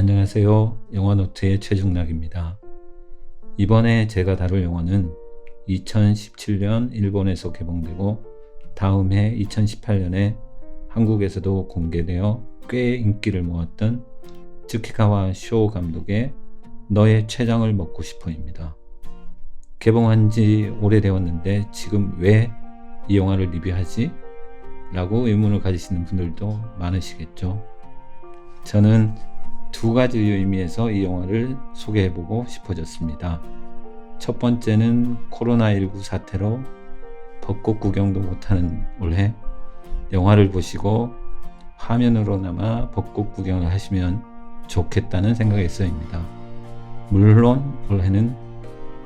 안녕하세요. 영화노트의 최중락입니다. 이번에 제가 다룰 영화는 2017년 일본에서 개봉되고 다음 해 2018년에 한국에서도 공개되어 꽤 인기를 모았던 츠키가와 쇼 감독의 너의 췌장을 먹고 싶어입니다. 개봉한 지 오래되었는데 지금 왜 이 영화를 리뷰하지? 라고 의문을 가지시는 분들도 많으시겠죠. 저는 두 가지 의미에서 이 영화를 소개해보고 싶어졌습니다. 첫 번째는 코로나19 사태로 벚꽃 구경도 못하는 올해 영화를 보시고 화면으로나마 벚꽃 구경을 하시면 좋겠다는 생각에서입니다. 물론 올해는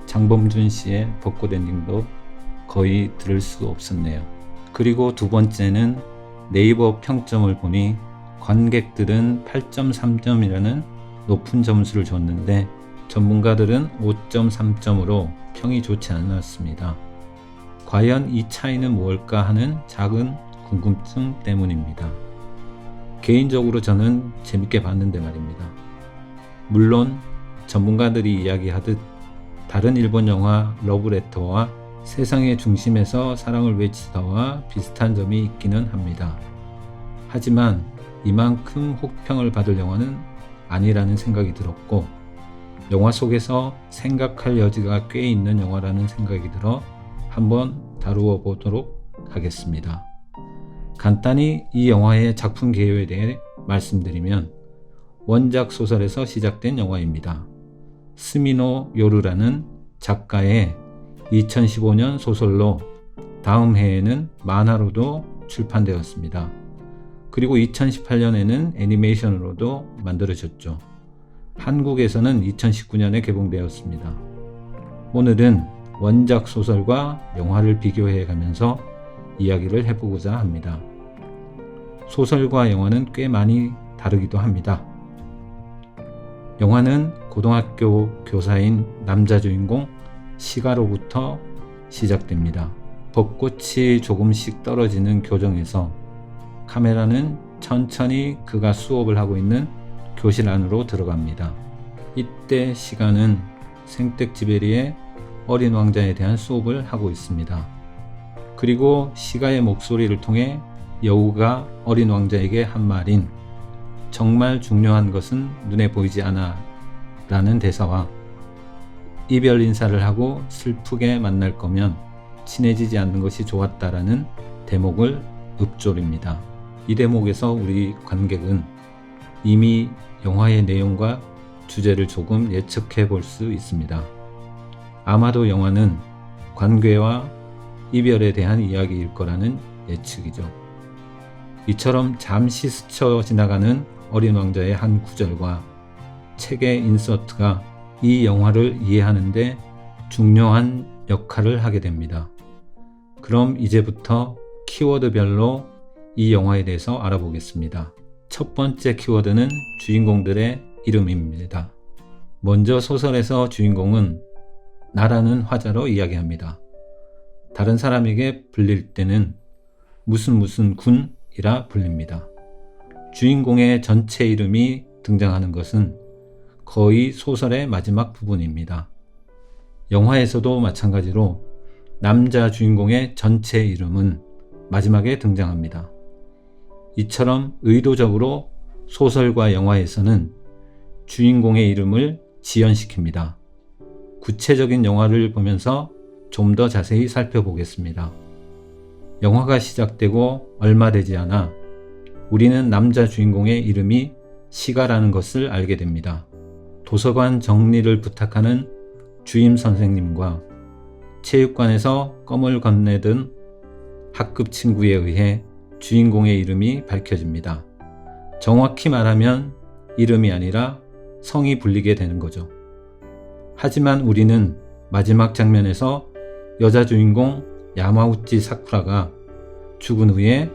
장범준 씨의 벚꽃 엔딩도 거의 들을 수 없었네요. 그리고 두 번째는 네이버 평점을 보니 관객들은 8.3점이라는 높은 점수를 줬는데 전문가들은 5.3점으로 평이 좋지 않았습니다. 과연 이 차이는 무엇일까 하는 작은 궁금증 때문입니다. 개인적으로 저는 재밌게 봤는데 말입니다. 물론 전문가들이 이야기하듯 다른 일본 영화 러브레터와 세상의 중심에서 사랑을 외치다와 비슷한 점이 있기는 합니다. 하지만 이만큼 혹평을 받을 영화는 아니라는 생각이 들었고 영화 속에서 생각할 여지가 꽤 있는 영화라는 생각이 들어 한번 다루어 보도록 하겠습니다. 간단히 이 영화의 작품 개요에 대해 말씀드리면 원작 소설에서 시작된 영화입니다. 스미노 요루라는 작가의 2015년 소설로 다음 해에는 만화로도 출판되었습니다. 그리고 2018년에는 애니메이션으로도 만들어졌죠. 한국에서는 2019년에 개봉되었습니다. 오늘은 원작 소설과 영화를 비교해 가면서 이야기를 해보고자 합니다. 소설과 영화는 꽤 많이 다르기도 합니다. 영화는 고등학교 교사인 남자 주인공 시가로부터 시작됩니다. 벚꽃이 조금씩 떨어지는 교정에서 카메라는 천천히 그가 수업을 하고 있는 교실 안으로 들어갑니다. 이때 시가는 생텍쥐베리의 어린 왕자에 대한 수업을 하고 있습니다. 그리고 시가의 목소리를 통해 여우가 어린 왕자에게 한 말인 정말 중요한 것은 눈에 보이지 않아 라는 대사와 이별 인사를 하고 슬프게 만날 거면 친해지지 않는 것이 좋았다라는 대목을 읊조립니다. 이 대목에서 우리 관객은 이미 영화의 내용과 주제를 조금 예측해 볼 수 있습니다. 아마도 영화는 관계와 이별에 대한 이야기일 거라는 예측이죠. 이처럼 잠시 스쳐 지나가는 어린 왕자의 한 구절과 책의 인서트가 이 영화를 이해하는데 중요한 역할을 하게 됩니다. 그럼 이제부터 키워드별로 이 영화에 대해서 알아보겠습니다. 첫 번째 키워드는 주인공들의 이름입니다. 먼저 소설에서 주인공은 나라는 화자로 이야기합니다. 다른 사람에게 불릴 때는 무슨 군이라 불립니다. 주인공의 전체 이름이 등장하는 것은 거의 소설의 마지막 부분입니다. 영화에서도 마찬가지로 남자 주인공의 전체 이름은 마지막에 등장합니다. 이처럼 의도적으로 소설과 영화에서는 주인공의 이름을 지연시킵니다. 구체적인 영화를 보면서 좀 더 자세히 살펴보겠습니다. 영화가 시작되고 얼마 되지 않아 우리는 남자 주인공의 이름이 시가라는 것을 알게 됩니다. 도서관 정리를 부탁하는 주임 선생님과 체육관에서 껌을 건네던 학급 친구에 의해 주인공의 이름이 밝혀집니다. 정확히 말하면 이름이 아니라 성이 불리게 되는 거죠. 하지만 우리는 마지막 장면에서 여자 주인공 야마우치 사쿠라가 죽은 후에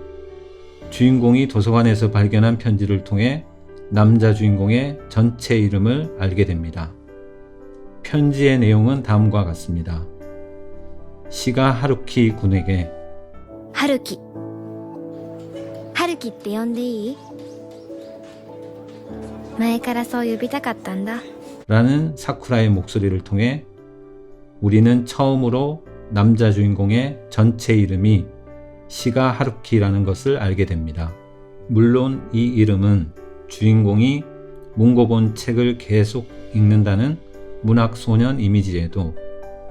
주인공이 도서관에서 발견한 편지를 통해 남자 주인공의 전체 이름을 알게 됩니다. 편지의 내용은 다음과 같습니다. 시가 하루키 군에게 春樹って呼んでいい？前からそう呼びたかったんだ。 라는 사쿠라의 목소리를 통해 우리는 처음으로 남자 주인공의 전체 이름이 시가 하루키라는 것을 알게 됩니다. 물론 이 이름은 주인공이 문고본 책을 계속 읽는다는 문학소년 이미지에도,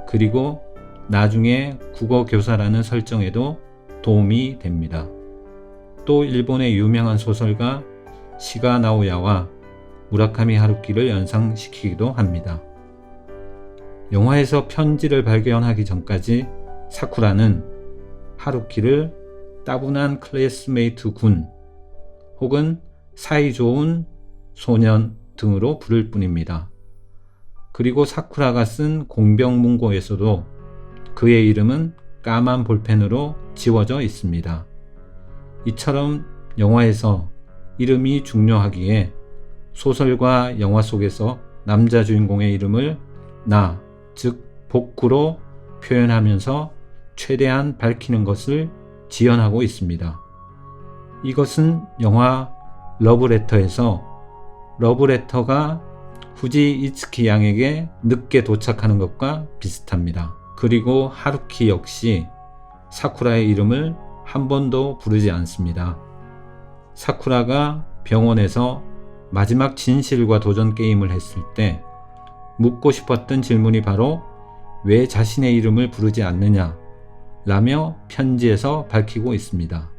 그리고 나중에 국어교사라는 설정에도 도움이 됩니다. 또 일본의 유명한 소설가 시가 나오야와 무라카미 하루키를 연상시키기도 합니다. 영화에서 편지를 발견하기 전까지 사쿠라는 하루키를 따분한 클래스메이트 군 혹은 사이좋은 소년 등으로 부를 뿐입니다. 그리고 사쿠라가 쓴 공병문고에서도 그의 이름은 까만 볼펜으로 지워져 있습니다. 이처럼 영화에서 이름이 중요하기에 소설과 영화 속에서 남자 주인공의 이름을 나, 즉 복구로 표현하면서 최대한 밝히는 것을 지연하고 있습니다. 이것은 영화 러브레터에서 러브레터가 후지 이츠키 양에게 늦게 도착하는 것과 비슷합니다. 그리고 하루키 역시 사쿠라의 이름을 한 번도 부르지 않습니다. 사쿠라가 병원에서 마지막 진실과 도전 게임을 했을 때 묻고 싶었던 질문이 바로 왜 자신의 이름을 부르지 않느냐 라며 편지에서 밝히고 있습니다.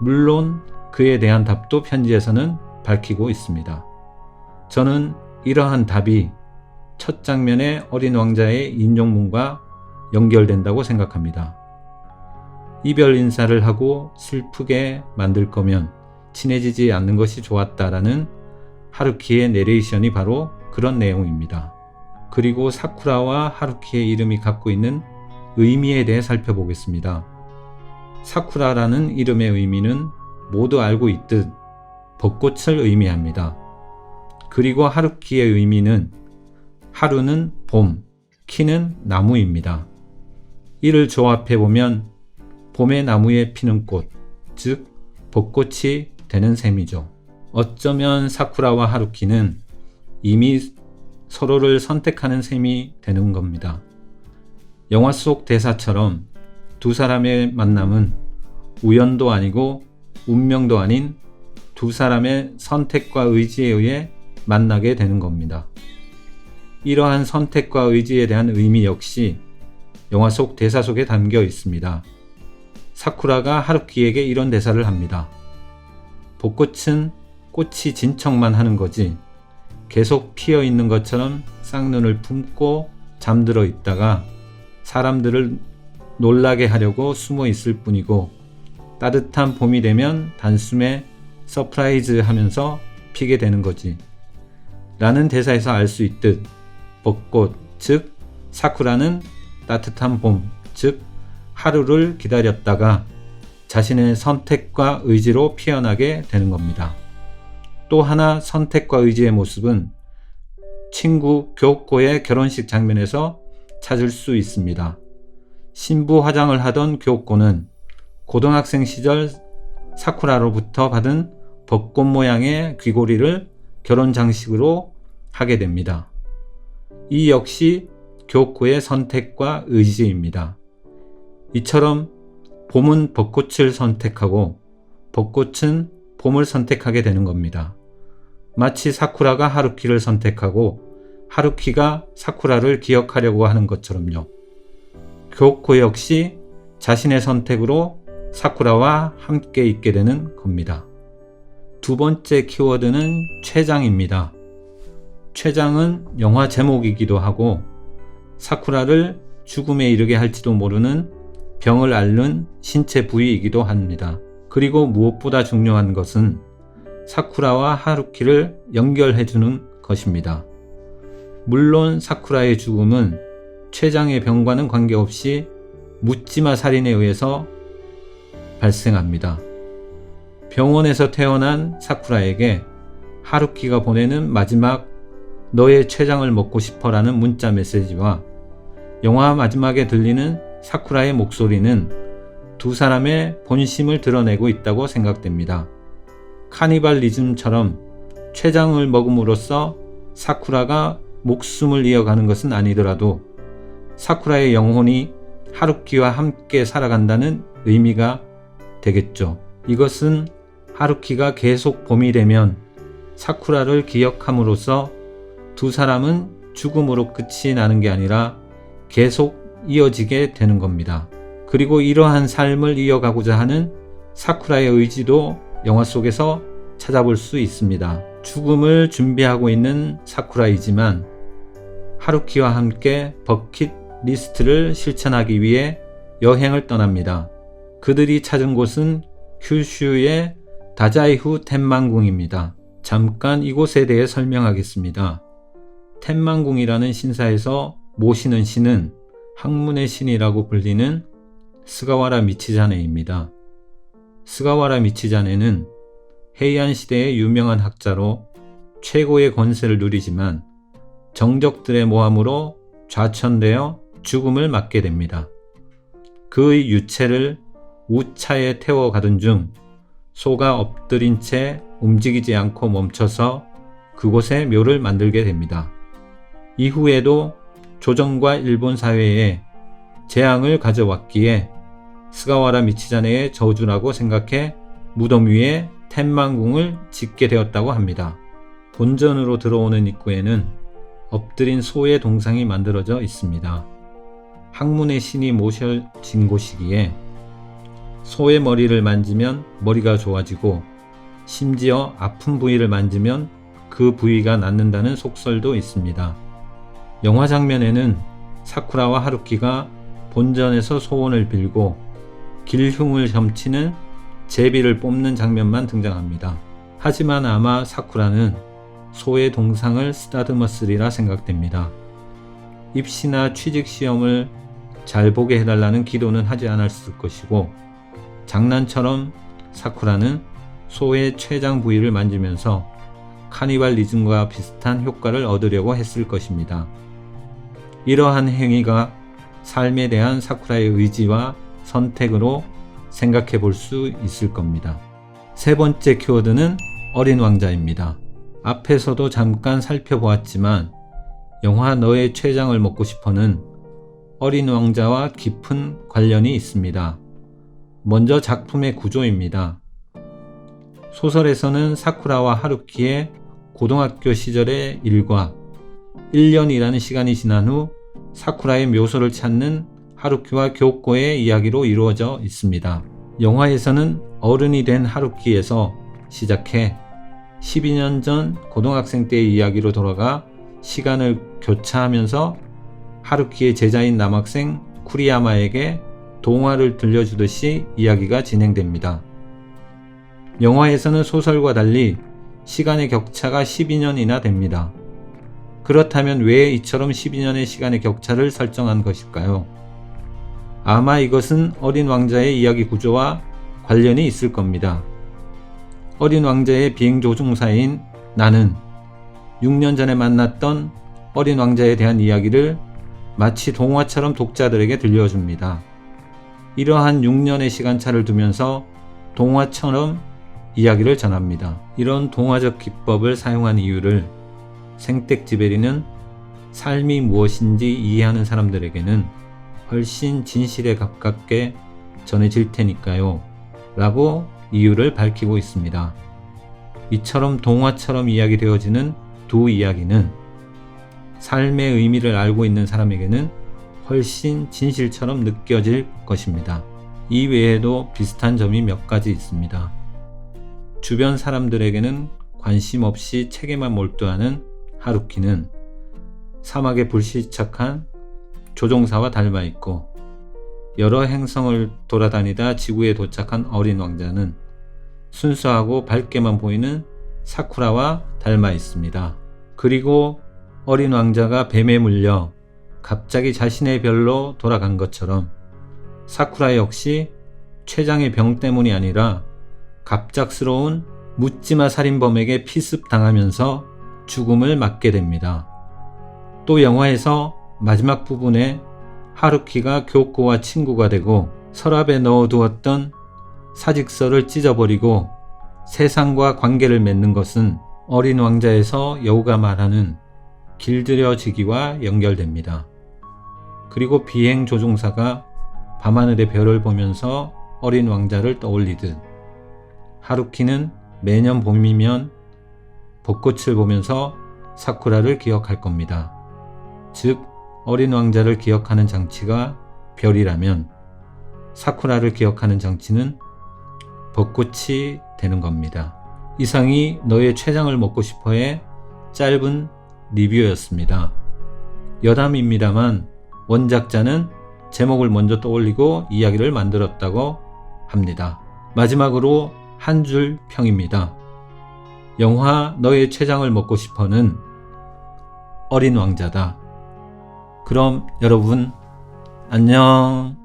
물론 그에 대한 답도 편지에서는 밝히고 있습니다. 저는 이러한 답이 첫 장면의 어린 왕자의 인용문과 연결된다고 생각합니다. 이별 인사를 하고 슬프게 만들 거면 친해지지 않는 것이 좋았다라는 하루키의 내레이션이 바로 그런 내용입니다. 그리고 사쿠라와 하루키의 이름이 갖고 있는 의미에 대해 살펴보겠습니다. 사쿠라라는 이름의 의미는 모두 알고 있듯 벚꽃을 의미합니다. 그리고 하루키의 의미는 하루는 봄, 키는 나무입니다. 이를 조합해보면 봄의 나무에 피는 꽃, 즉 벚꽃이 되는 셈이죠. 어쩌면 사쿠라와 하루키는 이미 서로를 선택하는 셈이 되는 겁니다. 영화 속 대사처럼 두 사람의 만남은 우연도 아니고 운명도 아닌 두 사람의 선택과 의지에 의해 만나게 되는 겁니다. 이러한 선택과 의지에 대한 의미 역시 영화 속 대사 속에 담겨 있습니다. 사쿠라가 하루키에게 이런 대사를 합니다. 벚꽃은 꽃이 진 척만 하는 거지 계속 피어 있는 것처럼 쌍눈을 품고 잠들어 있다가 사람들을 놀라게 하려고 숨어 있을 뿐이고 따뜻한 봄이 되면 단숨에 서프라이즈 하면서 피게 되는 거지 라는 대사에서 알 수 있듯 벚꽃, 즉 사쿠라는 따뜻한 봄, 즉 하루를 기다렸다가 자신의 선택과 의지로 피어나게 되는 겁니다. 또 하나 선택과 의지의 모습은 친구 교코의 결혼식 장면에서 찾을 수 있습니다. 신부 화장을 하던 교코는 고등학생 시절 사쿠라로부터 받은 벚꽃 모양의 귀고리를 결혼 장식으로 하게 됩니다. 이 역시 교코의 선택과 의지입니다. 이처럼 봄은 벚꽃을 선택하고 벚꽃은 봄을 선택하게 되는 겁니다. 마치 사쿠라가 하루키를 선택하고 하루키가 사쿠라를 기억하려고 하는 것처럼요. 교코 역시 자신의 선택으로 사쿠라와 함께 있게 되는 겁니다. 두 번째 키워드는 췌장입니다. 췌장은 영화 제목이기도 하고 사쿠라를 죽음에 이르게 할지도 모르는 병을 앓는 신체 부위이기도 합니다. 그리고 무엇보다 중요한 것은 사쿠라와 하루키를 연결해주는 것입니다. 물론 사쿠라의 죽음은 췌장의 병과는 관계없이 묻지마 살인에 의해서 발생합니다. 병원에서 태어난 사쿠라에게 하루키가 보내는 마지막 너의 췌장을 먹고 싶어라는 문자 메시지와 영화 마지막에 들리는 사쿠라의 목소리는 두 사람의 본심을 드러내고 있다고 생각됩니다. 카니발리즘처럼 췌장을 먹음으로써 사쿠라가 목숨을 이어가는 것은 아니더라도 사쿠라의 영혼이 하루키와 함께 살아간다는 의미가 되겠죠. 이것은 하루키가 계속 봄이 되면 사쿠라를 기억함으로써 두 사람은 죽음으로 끝이 나는 게 아니라 계속 이어지게 되는 겁니다. 그리고 이러한 삶을 이어가고자 하는 사쿠라의 의지도 영화 속에서 찾아볼 수 있습니다. 죽음을 준비하고 있는 사쿠라이지만 하루키와 함께 버킷리스트를 실천하기 위해 여행을 떠납니다. 그들이 찾은 곳은 큐슈의 다자이후 텐만궁입니다. 잠깐 이곳에 대해 설명하겠습니다. 텐만궁이라는 신사에서 모시는 신은 학문의 신이라고 불리는 스가와라 미치자네입니다. 스가와라 미치자네는 헤이안 시대의 유명한 학자로 최고의 권세를 누리지만 정적들의 모함으로 좌천되어 죽음을 맞게 됩니다. 그의 유체를 우차에 태워 가던 중 소가 엎드린 채 움직이지 않고 멈춰서 그곳에 묘를 만들게 됩니다. 이후에도 조정과 일본 사회에 재앙을 가져왔기에 스가와라 미치자네의 저주라고 생각해 무덤 위에 텐만궁을 짓게 되었다고 합니다. 본전으로 들어오는 입구에는 엎드린 소의 동상이 만들어져 있습니다. 학문의 신이 모셔진 곳이기에 소의 머리를 만지면 머리가 좋아지고 심지어 아픈 부위를 만지면 그 부위가 낫는다는 속설도 있습니다. 영화 장면에는 사쿠라와 하루키가 본전에서 소원을 빌고 길흉을 점치는 제비를 뽑는 장면만 등장합니다. 하지만 아마 사쿠라는 소의 동상을 쓰다듬었으리라 생각됩니다. 입시나 취직 시험을 잘 보게 해달라는 기도는 하지 않았을 것이고 장난처럼 사쿠라는 소의 췌장 부위를 만지면서 카니발리즘과 비슷한 효과를 얻으려고 했을 것입니다. 이러한 행위가 삶에 대한 사쿠라의 의지와 선택으로 생각해 볼 수 있을 겁니다. 세 번째 키워드는 어린 왕자입니다. 앞에서도 잠깐 살펴보았지만 영화 너의 췌장을 먹고 싶어는 어린 왕자와 깊은 관련이 있습니다. 먼저 작품의 구조입니다. 소설에서는 사쿠라와 하루키의 고등학교 시절의 일과 1년이라는 시간이 지난 후 사쿠라의 묘소를 찾는 하루키와 교코의 이야기로 이루어져 있습니다. 영화에서는 어른이 된 하루키에서 시작해 12년 전 고등학생 때의 이야기로 돌아가 시간을 교차하면서 하루키의 제자인 남학생 쿠리야마에게 동화를 들려주듯이 이야기가 진행됩니다. 영화에서는 소설과 달리 시간의 격차가 12년이나 됩니다. 그렇다면 왜 이처럼 12년의 시간의 격차를 설정한 것일까요? 아마 이것은 어린 왕자의 이야기 구조와 관련이 있을 겁니다. 어린 왕자의 비행조종사인 나는 6년 전에 만났던 어린 왕자에 대한 이야기를 마치 동화처럼 독자들에게 들려줍니다. 이러한 6년의 시간차를 두면서 동화처럼 이야기를 전합니다. 이런 동화적 기법을 사용한 이유를 생텍쥐베리는 삶이 무엇인지 이해하는 사람들에게는 훨씬 진실에 가깝게 전해질 테니까요 라고 이유를 밝히고 있습니다. 이처럼 동화처럼 이야기되어지는 두 이야기는 삶의 의미를 알고 있는 사람에게는 훨씬 진실처럼 느껴질 것입니다. 이 외에도 비슷한 점이 몇 가지 있습니다. 주변 사람들에게는 관심 없이 책에만 몰두하는 하루키는 사막에 불시착한 조종사와 닮아 있고 여러 행성을 돌아다니다 지구에 도착한 어린 왕자는 순수하고 밝게만 보이는 사쿠라와 닮아 있습니다. 그리고 어린 왕자가 뱀에 물려 갑자기 자신의 별로 돌아간 것처럼 사쿠라 역시 췌장의 병 때문이 아니라 갑작스러운 묻지마 살인범에게 피습당하면서 죽음을 맞게 됩니다. 또 영화에서 마지막 부분에 하루키가 교코와 친구가 되고 서랍에 넣어두었던 사직서를 찢어버리고 세상과 관계를 맺는 것은 어린 왕자에서 여우가 말하는 길들여지기와 연결됩니다. 그리고 비행 조종사가 밤하늘의 별을 보면서 어린 왕자를 떠올리듯 하루키는 매년 봄이면 벚꽃을 보면서 사쿠라를 기억할 겁니다. 즉, 어린 왕자를 기억하는 장치가 별이라면 사쿠라를 기억하는 장치는 벚꽃이 되는 겁니다. 이상이 너의 췌장을 먹고 싶어의 짧은 리뷰였습니다. 여담입니다만 원작자는 제목을 먼저 떠올리고 이야기를 만들었다고 합니다. 마지막으로 한 줄 평입니다. 영화 너의 췌장을 먹고 싶어는 어린 왕자다. 그럼 여러분 안녕.